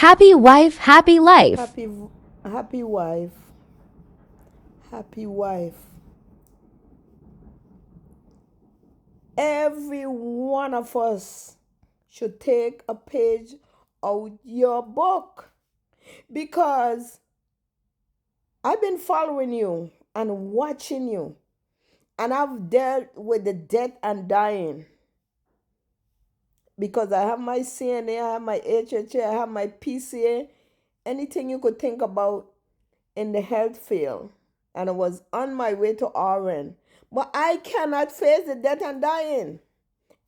Happy wife, happy life. Happy, happy wife, happy wife. Every one of us should take a page out your book because I've been following you and watching you, and I've dealt with the death and dying because I have my CNA, I have my HHA, I have my PCA, anything you could think about in the health field. And I was on my way to RN. But I cannot face the death and dying.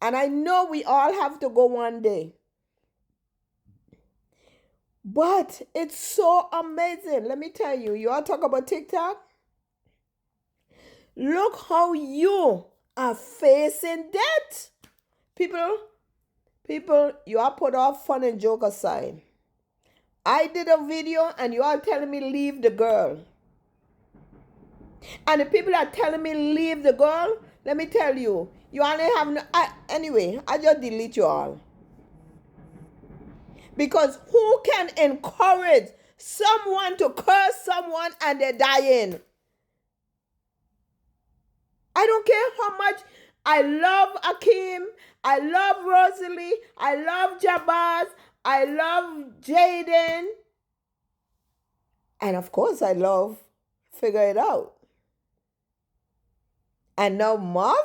And I know we all have to go one day. But it's so amazing. Let me tell you, you all talk about TikTok. Look how you are facing death. People, you all put off fun and joke aside. I did a video and you all telling me leave the girl. And the people are telling me leave the girl, let me tell you, you only have no, anyway, I just delete you all. Because who can encourage someone to curse someone and they're dying? I don't care how much I love Akeem, I love Rosalie, I love Jabaz, I love Jaden, and of course I love Figure It Out. And now Marvin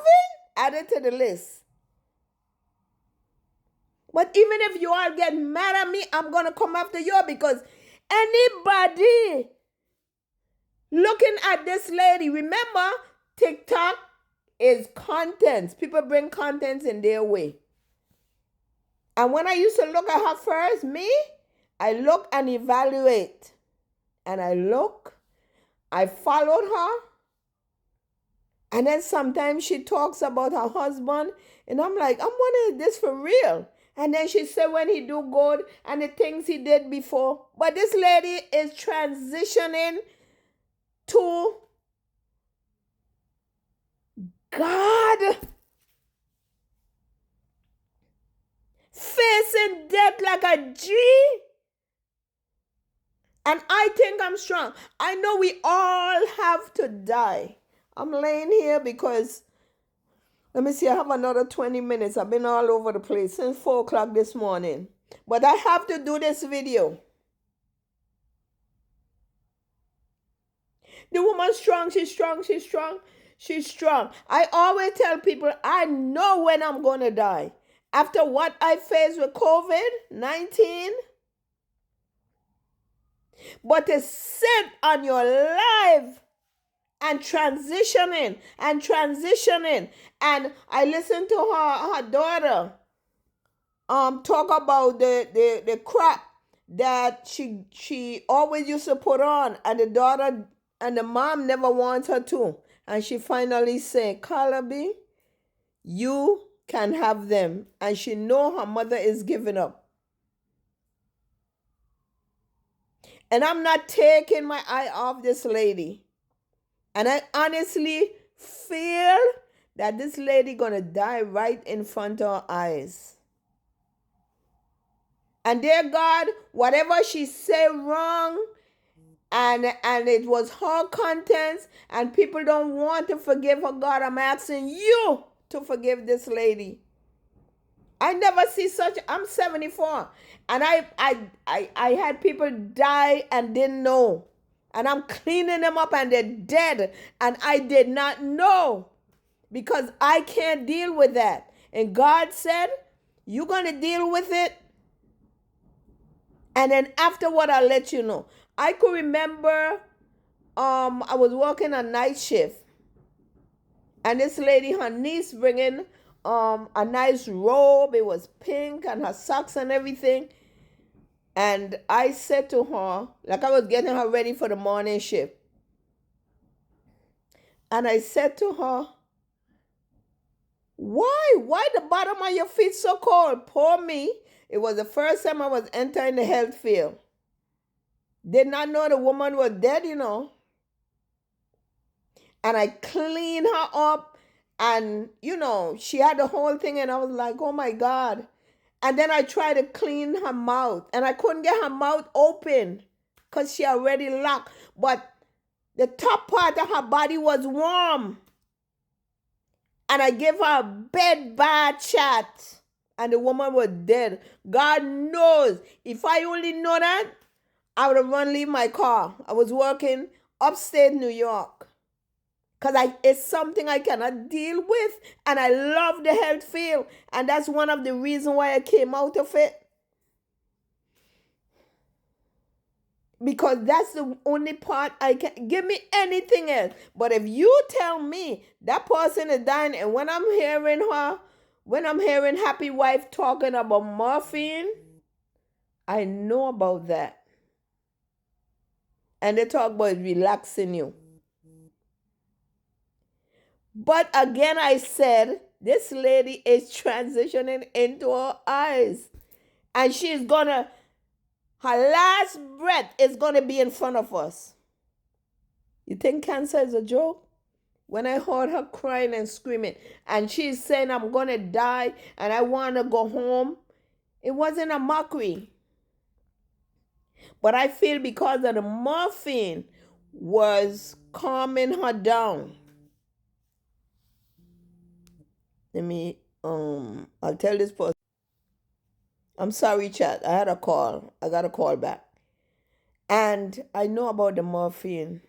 added to the list. But even if you all get mad at me, I'm going to come after you because anybody looking at this lady, remember, TikTok is contents. People bring contents in their way. And when I used to look at her first, I look and evaluate. And I followed her. And then sometimes she talks about her husband. And I'm like, I'm wondering, is this for real? And then she said when he do good and the things he did before. But this lady is transitioning to God. Facing death like a G. And I think I'm strong. I know we all have to die. I'm laying here because, let me see, I have another 20 minutes. I've been all over the place since 4 o'clock this morning. But I have to do this video. The woman's strong, she's strong, she's strong, she's strong. I always tell people I know when I'm going to die. After what I faced with COVID-19, but to sit on your life and transitioning. And I listened to her daughter talk about the crap that she always used to put on, and the daughter and the mom never wants her to. And she finally said, Calabi, you can have them. And she know her mother is giving up. And I'm not taking my eye off this lady. And I honestly feel that this lady gonna die right in front of our eyes. And dear God, whatever she said wrong, and it was her contents, and people don't want to forgive her, God, I'm asking you to forgive this lady. I never see such. I'm 74, and I had people die and didn't know, and I'm cleaning them up and they're dead, and I did not know because I can't deal with that. And God said, "You're gonna deal with it, and then afterward I'll let you know." I could remember, I was working a night shift, and this lady, her niece, bringing a nice robe. It was pink and her socks and everything. And I said to her, like I was getting her ready for the morning shift. And I said to her, why the bottom of your feet so cold? Poor me. It was the first time I was entering the health field. Did not know the woman was dead, And I cleaned her up, and she had the whole thing, and I was like, oh my God. And then I tried to clean her mouth, and I couldn't get her mouth open because she already locked. But the top part of her body was warm. And I gave her a bed bath chat, and the woman was dead. God knows, if I only know that, I would have run leave my car. I was working upstate New York. Because it's something I cannot deal with. And I love the health field. And that's one of the reasons why I came out of it. Because that's the only part I can. Give me anything else. But if you tell me that person is dying, and when I'm hearing Happy Wife talking about morphine, I know about that. And they talk about relaxing you. But again, I said, this lady is transitioning into her eyes. And she's gonna, her last breath is gonna be in front of us. You think cancer is a joke? When I heard her crying and screaming, and she's saying, I'm gonna die and I wanna go home, it wasn't a mockery. But I feel because of the morphine was calming her down. Let me, I'll tell this person. I'm sorry, chat. I had a call. I got a call back. And I know about the morphine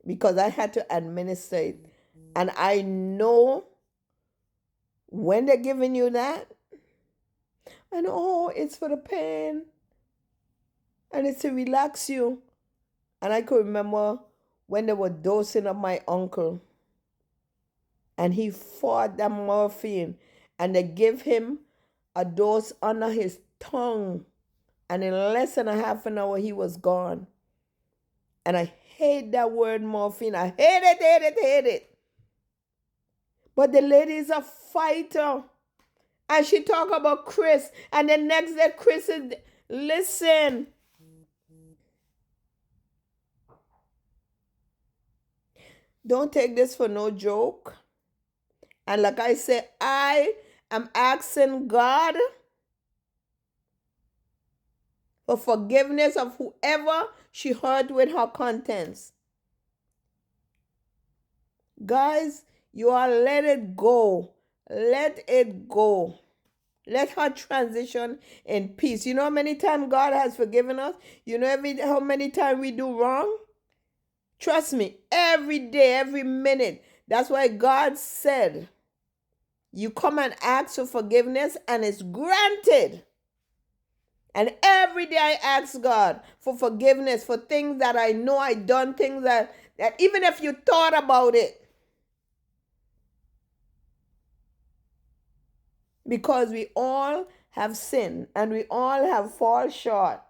because I had to administer it. And I know when they're giving you that, and oh, it's for the pain. And it's to relax you. And I could remember when they were dosing up my uncle. And he fought that morphine. And they give him a dose under his tongue. And in less than a half an hour, he was gone. And I hate that word morphine. I hate it. But the lady is a fighter. And she talk about Chris. And the next day, Chris is, listen. Don't take this for no joke. And like I said, I am asking God for forgiveness of whoever she hurt with her contents. Guys, you all let it go. Let it go. Let her transition in peace. You know how many times God has forgiven us? You know how many times we do wrong? Trust me, every day, every minute. That's why God said, you come and ask for forgiveness and it's granted. And every day I ask God for forgiveness for things that I know I done, things that even if you thought about it. Because we all have sinned and we all have fall short.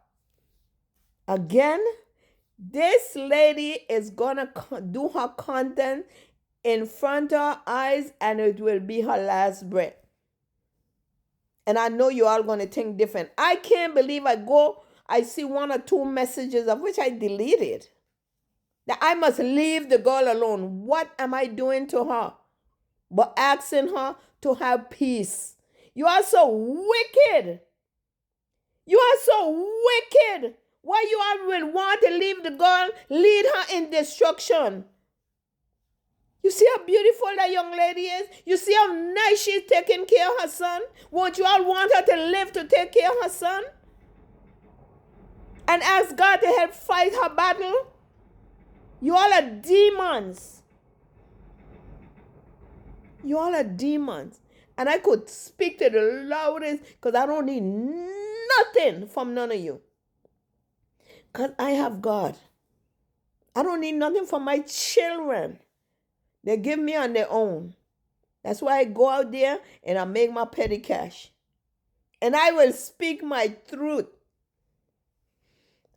Again, this lady is going to do her content in front of her eyes and it will be her last breath. And I know you all going to think different. I can't believe I see 1 or 2 messages of which I deleted. That I must leave the girl alone. What am I doing to her? But asking her to have peace. You are so wicked. You are so wicked. Why you all will want to leave the girl, lead her in destruction? You see how beautiful that young lady is? You see how nice she's taking care of her son? Won't you all want her to live to take care of her son? And ask God to help fight her battle? You all are demons. You all are demons. And I could speak to the loudest because I don't need nothing from none of you. Because I have God. I don't need nothing from my children. They give me on their own. That's why I go out there and I make my petty cash. And I will speak my truth.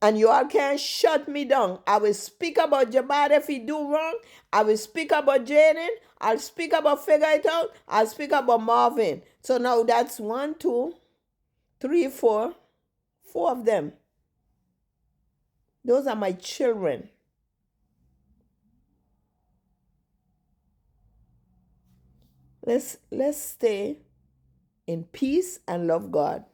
And you all can't shut me down. I will speak about Jabbar if he do wrong. I will speak about Jaden. I'll speak about Figure It Out. I'll speak about Marvin. So now that's 1, 2, 3, 4. 4 of them. Those are my children. Let's stay in peace and love God.